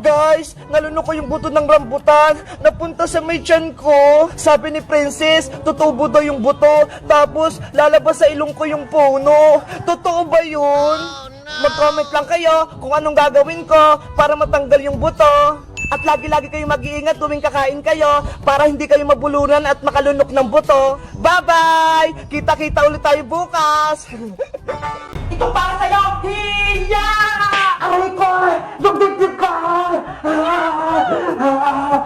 Guys, nalunok ko yung buto ng rambutan. Napunta sa may tiyan ko. Sabi ni Princess, tutubo daw yung buto. Tapos, lalabas sa ilong ko yung puno. Totoo ba yun? Mag-comment lang kayo kung anong gagawin ko para matanggal yung buto. At lagi-lagi kayong mag-iingat tuwing kakain kayo para hindi kayo mabulunan at makalunok ng buto. Bye-bye! Kita-kita ulit tayo bukas! Ito para sa'yo! Hiya! Aray ko! Dugdugdug ko!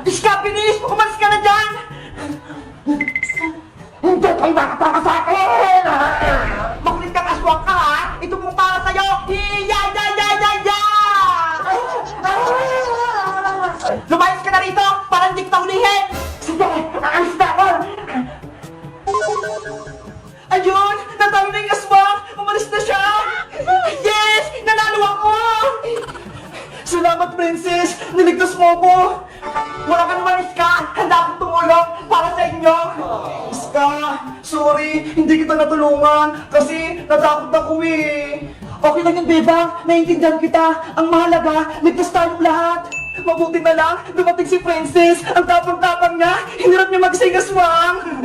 Iska, bilis! Umalis ka na dyan! Hindi kayo makataka sa akin! Makulit kang aswang ka, ha? Ito pong para sa'yo! Hiya! Ya! Ya! Ya! Ya! Lumayas ka na rito para hindi kita hulihin! Sige! Aalis na ako! Ayun! Natalo na yung aswang! Umalis na siya! Yes! Nanalo ako! Salamat, Princess! Niligtas mo ako! Wala ka naman, Iska! Handa akong tumulong para sa inyo! Iska! Sorry! Hindi kita natulungan kasi natakot ako eh! Okay lang yun, Bebang! Naiintindihan kita! Ang mahalaga, ligtas tayong lahat! Mabuti na lang, dumating si Princess! Ang tapang-tapang niya! Hinirap niya magsingaswang!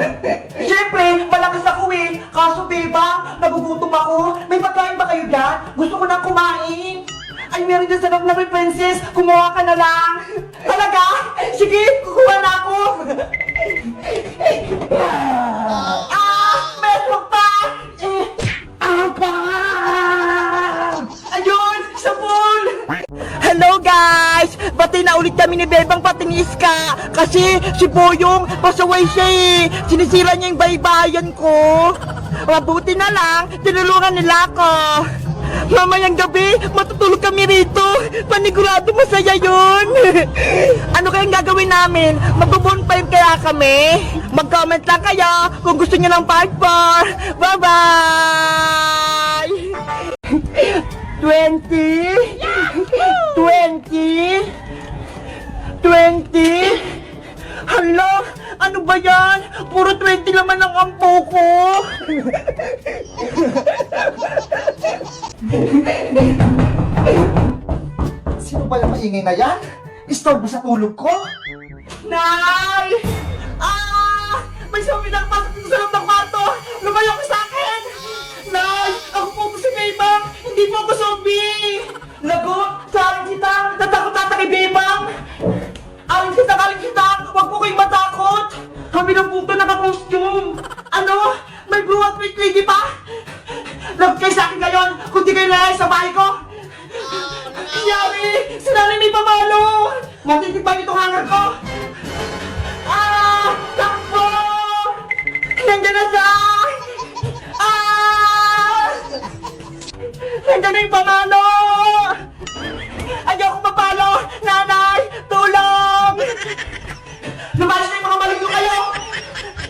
Siyempre, malakas ako eh! Kaso, Bebang, nagugutom ako! May pagkain ba kayo dyan? Gusto ko nang kumain! Ay, meron dyan sa loob na may Princess! Kumuha ka na lang! Talaga? Sige, kukuha na ako! May aswang pa! Ayun! Sa pool! Hello guys! Bati na ulit kami ni Bebang pati ni Iska kasi si Boyong pasaway siya eh! Sinisira niya yung baybayan ko! Mabuti na lang, tinulungan nila ako! Mamayang gabi, matutulog kami rito! Panigurado masaya yun! Ano kayang gagawin namin? Magbo-bonfire kaya kami? Mag-comment lang kayo kung gusto niyo ng part 4! Bye-bye! 20 20 20 Hala! Ano ba yan? Puro 20 naman ang ampo ko! Sino ba yung maingay na yan? Istorbo sa tulog ko? Nay! May sabi ng pasok sa loob ng kwarto! Lumayo ka sa akin! Nay! Ako po si Bebang! Hindi po ako zombie! Lagot! Saling kita! Natakot-tata kay Bebang! Aling kita! Huwag po kayong matakot! Kami na po ito naka-costume! Ano? May blue at may lady pa? Love kayo sa akin ngayon kung di kayo nalay sa bahay ko! Yari! Si nanay may pamalo! Matitigpan itong hangar ko! Takbo! Nandiyan na siya! Nandiyan na yung pamalo! Ayoko mapalo! Nanay! Tulong! Lumayas na yung mga maligno kayo!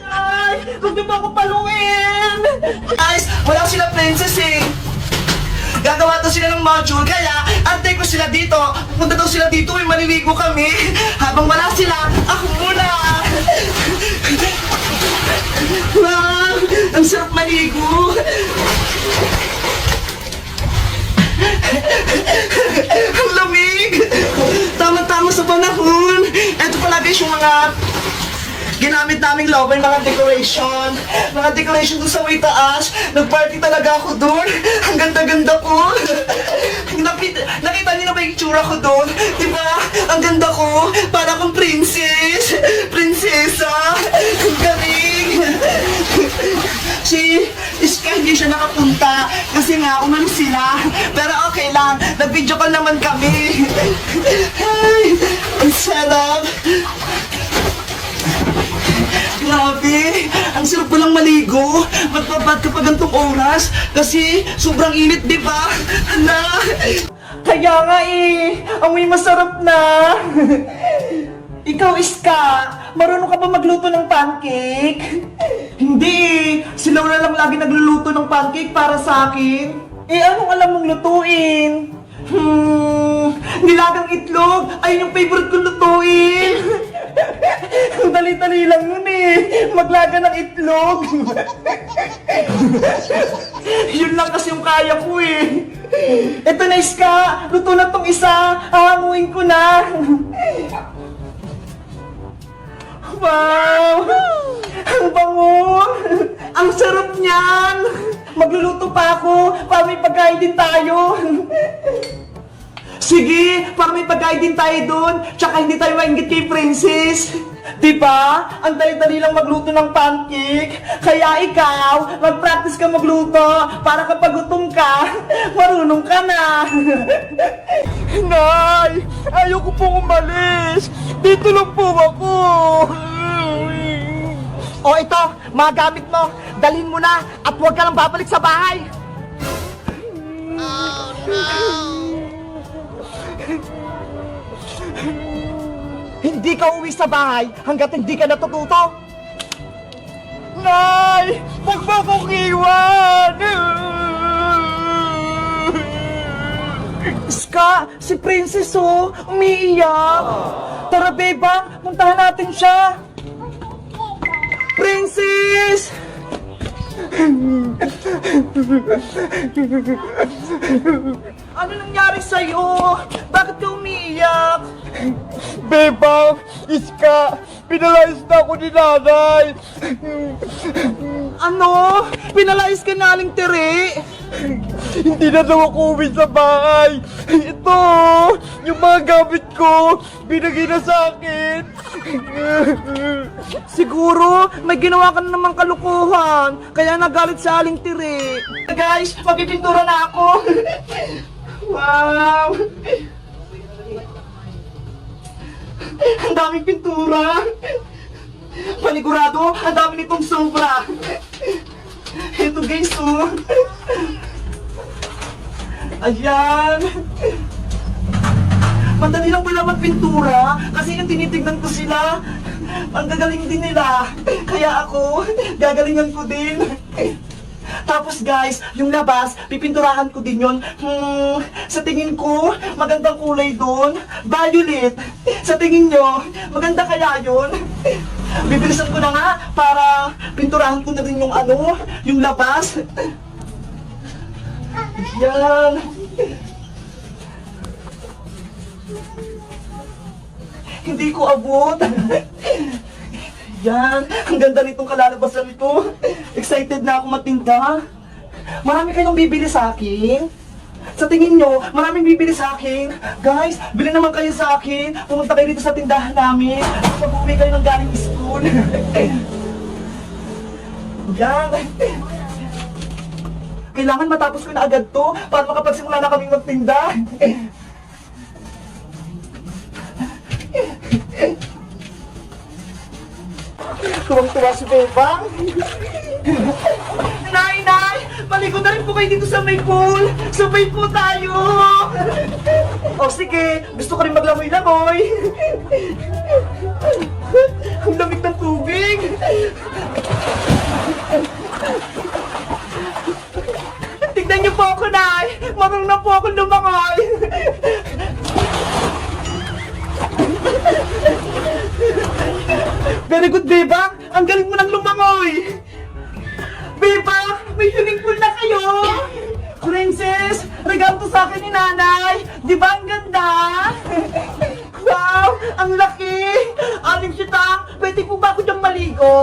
Ay! Huwag niyo pa ako paluin! Guys! Wala sila Princess eh! Gagawa daw sila ng module, kaya antay ko sila dito. Pupunta daw sila dito, may maliligo kami. Habang wala sila, ako muna. Wow, ang sarap maligo. Ang lamig. Tama-tama sa panahon. Ito pala guys yung mga ginamit naming lover, mga decoration. Mga decoration doon sa may taas. Nag-party talaga ako doon. Ang ganda-ganda ko. Nakita niyo na ba yung itsura ko doon? Diba? Ang ganda ko. Para akong princess. Prinsesa. Ang galing. Si Iska hindi siya nakapunta. Kasi nga, umalis sila. Pero okay lang. Nag-video call naman kami. Ay, ang sarap. Grabe! Ang sarap ko lang maligo! Magpapad kapag gantong oras! Kasi sobrang init, di ba? Hala! Kaya nga eh! Amoy masarap na! Ikaw, Iska! Marunong ka ba magluto ng pancake? Hindi! Si Laura lang lagi nagluluto ng pancake para sa akin! Eh, anong alam mong lutuin? Nilagang itlog! Ayun yung favorite kong lutuin! Ang dali-dali lang yun eh! Maglaga ng itlog! Yun lang kasi yung kaya ko eh! Ito na, Iska! Luto na tong isa! Hahanguin ko na! Wow! Ang bango! Ang sarap niyan! Magluluto pa ako para may pagkain din tayo! Sige, para may pagkain din tayo doon, tsaka hindi tayo maingit kay Princess. Diba? Ang dali-dali lang magluto ng pancake. Kaya ikaw, mag-practice ka magluto para kapag gutom ka, marunong ka na. Nay! Ayoko pong umalis! Dito lang po ako! O ito, mga gamit mo, dalhin mo na at huwag ka lang babalik sa bahay. Oh no! Hindi ka uwi sa bahay hanggat hindi ka natututo. Nay! Huwag mo akong iwan! Iska, si Princess umiiyak. Tara, Bebang, puntahan natin siya. Princess! Ano nangyari sa'yo? Bakit ka umiiyak? Bebang, Iska, pinalayas na ako ni nanay. Ano? Pinalayas ka na Aling Tere? Hindi na daw ako uwi sa bahay. Ito, yung mga gamit ko, binigay na sa akin. Siguro, may ginawa ka na namang kalukuhan, kaya nagalit sa Aling Tere. Guys, magpipintura na ako. Wow! Ang daming pintura! Panigurado, ang dami nitong sobra! Ito guys, Ayan! Madali lang pala magpintura kasi yung tinitignan ko sila, ang gagaling din nila. Kaya ako, gagalingan ko din. Tapos guys, yung labas, pipinturahan ko din yun. Sa tingin ko, magandang kulay doon. Violet. Sa tingin nyo, maganda kaya yun? Bibilisan ko na nga para pinturahan ko na rin yung yung labas. Yan. Hindi ko abot. Yan, ang ganda nitong kalalabasan nito. Excited na ako matinda. Marami kayong bibili sa akin. Sa tingin nyo, maraming bibili sa akin. Guys, bili naman kayo sa akin. Pumunta kayo dito sa tindahan namin. Pag-uwi kayo ng galing school. Yan. Kailangan matapos ko na agad to para makapagsimula na kaming magtinda. Tuwang-tuwa si Bebang. Nay! Maligo na rin po kayo dito sa may pool. Sabay po tayo. O sige, gusto ko rin maglamoy-lamoy. Ang lamig ng tubig. Tignan niyo po ako, Nay. Marunong na po ako lumangoy. Very good, Bebang! Ang galing mo nang lumangoy! Bebang! May swimming pool na kayo! Princess! Regalo to sa akin ni Nanay! Di ba ang ganda? Wow! Ang laki! Aling sitang! Pwede po ba ako diyang maligo?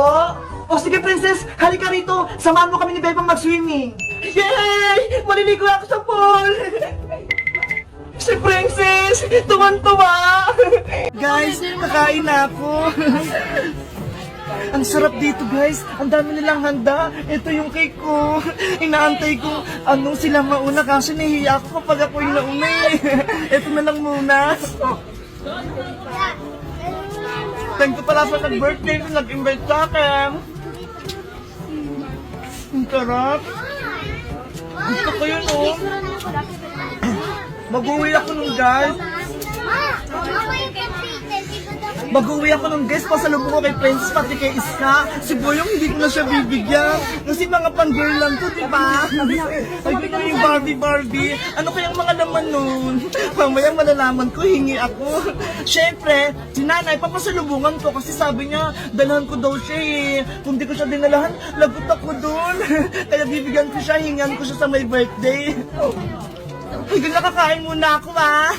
O sige, Princess! Halika rito! Samahan mo kami ni Bebang mag-swimming! Yay! Maliligo ako sa pool! Si Princess! Tuwan-tuwa! Guys, kakain na ako! Ang sarap dito, guys! Ang dami nilang handa! Ito yung cake ko! Inaantay ko anong sila mauna kasi nahihiya ako kapag ako yung nauna. Ito na lang muna! Thank you pala sa nag-birthday na nag-invite sa akin! Ang sarap! Gusto ko yun, oh! Mag-uwi ako nung guys. Mag-uwi ako nung guys. Pasalubong ko kay Princess pati kay Iska. Si Boyong hindi ko na siya bibigyan. Kasi mga pang-girl lang to, diba? Ay, ko yung Barbie. Ano kayang mga laman nun? Mamaya malalaman ko, hingi ako. Siyempre, si Nanay, papasalubungan ko kasi sabi niya, dalhan ko daw siya eh. Kung di ko siya dinalahan, lagot ako dun. Kaya bibigyan ko siya, hingan ko siya sa may birthday. Higil nakakain muna ako, ah.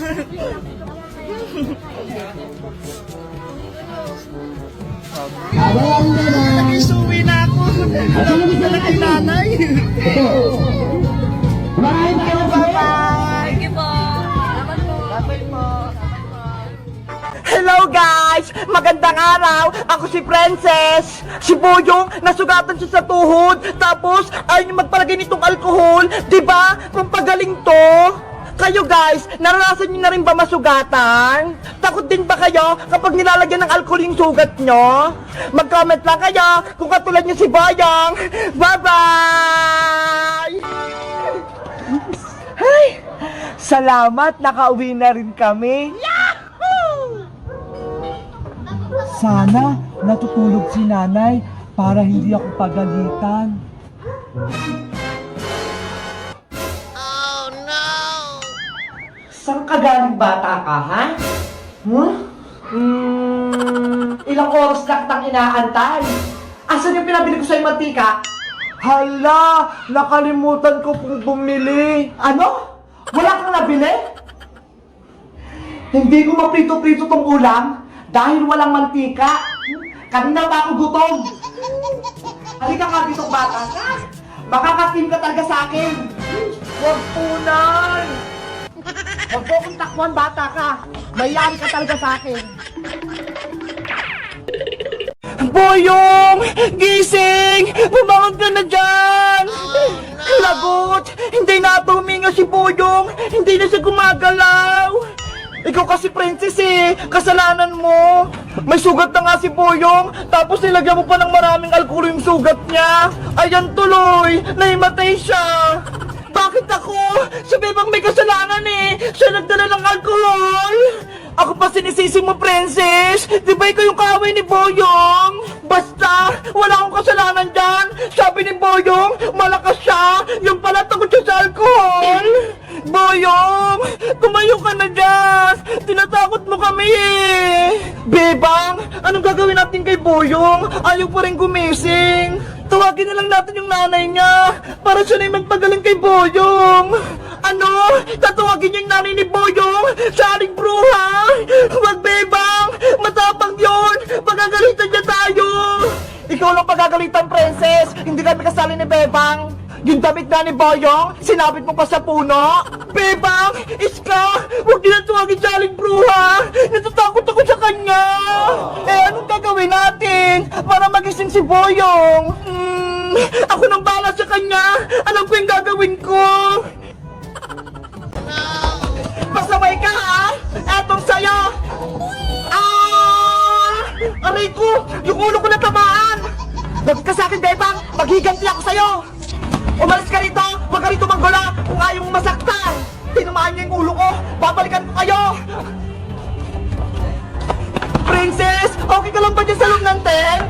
Nag-isuwi na ako. Tapos na lang kay nanay. Bye-bye. Thank you po. Salamat po. Bye-bye po. Hello guys! Magandang araw! Ako si Princess! Si Boyong, nasugatan siya sa tuhod, tapos ayaw niya magpalagay nitong alkohol. Diba? Kung pagaling to. Kayo guys, naranasan niyo na rin ba masugatan? Takot din ba kayo kapag nilalagyan ng alcohol yung sugat nyo? Mag-comment lang kayo kung katulad niyo si Boyong. Bye-bye! Ay! Salamat, nakauwi na rin kami. Sana natutulog si nanay para hindi ako pagalitan. Oh no! Saan ka galing bata ka, ha? Ilang oras na kitang inaantay. Asan yung pinabili ko sa'yo mantika? Hala! Nakalimutan ko pong bumili. Ano? Wala kang nabili? Hindi ko maprito-prito tong ulam dahil walang mantika. Kanina pa ako gutom. Halika nga dito, bata ka. Makakatim ka talaga sa akin. Huwag punay. Huwag po kong takbuhan, bata ka. Mayari ka talaga sa akin. Boyong! Gising! Bumangon ka na dyan! Lagot! Hindi na tuminga si Boyong! Hindi na siya gumagalaw! Ikaw kasi princess eh! Kasalanan mo! May sugat na nga si Boyong, tapos nilagyan mo pa ng maraming alkohol yung sugat niya! Ayan tuloy! Nahimatay siya! Bakit ako? Si Bebang may kasalanan eh! Siya nagdala ng alkohol! Ako pa sinisisi mo, princess! Di ba ikaw yung kaaway ni Boyong? Basta, wala akong kasalanan dyan! Sabi ni Boyong, malakas siya! Yung pala takot siya sa alkohol! Boyong! Tumayo ka na dyan! Tinatakot mo kami eh! Bebang, anong gagawin natin kay Boyong? Ayaw pa rin gumising! Tawagin na lang natin yung nanay niya para siya na yung magpagaling kay Boyong. Ano? Tatawagin niya yung nanay ni Boyong sa aling bruha? Huwag, Bebang! Matapang yun! Pagagalitan niya tayo! Ikaw lang pagagalitan, princess! Hindi kami kasali ni Bebang! Yung damit na ni Boyong, sinabit mo pa sa puno? Bebang! Iska! Huwag din na tuwagin sa aling bruha! Natatakot ako sa kanya! Eh, anong gagawin natin para magising si Boyong? Ako nang bahala sa kanya! Alam ko yung gagawin ko! Pasaway ka, ha? Etong sa'yo! Aray ko! Yung ulo ko natamaan! Bakit ka sa akin, Bebang? Maghiganti ako sa'yo! Umalis ka rito! Huwag ka rito manggula kung ayaw mong masaktan! Tinamaan niya yung ulo ko! Babalikan ko kayo! Princess! Okay ka lang ba dyan sa loob ng tent?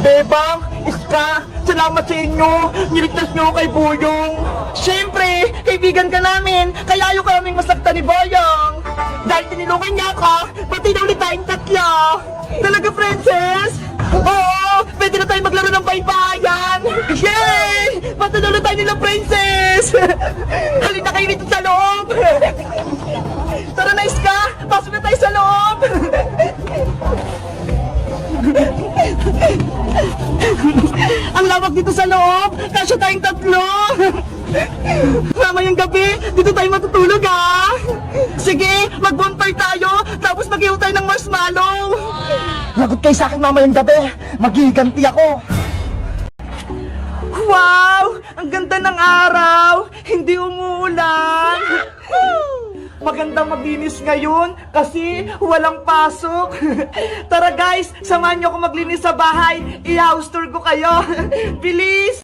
Bebang! Iska! Salamat sa inyo! Niligtas niyo kay Boyong! Siyempre! Kaibigan ka namin! Kaya ayaw ka naming masaktan ni Boyong! Dahil tinilungan niya ako, pati na ulit tayong tatlo! Talaga, Princess? Oo! Pwede na tayo maglaro ng baybayan! Yay! Pati na ulit tayo nilang Princess! Halina kayo dito sa loob! Tara na, Iska! Pasok na tayo sa loob! Ang lawak dito sa loob! Kasya tayong tatlo! Mamayang gabi, dito tayo matutulog, ha? Sige, mag-bonfire tayo, tapos mag-ihaw tayo ng marshmallow! Lagot kayo sa akin mamayang gabi, maghihiganti ako! Wow! Ang ganda ng araw! Hindi umuulan! Magandang maglinis ngayon kasi walang pasok. Tara guys, samahan niyo ako maglinis sa bahay. I-house tour ko kayo. Bilis!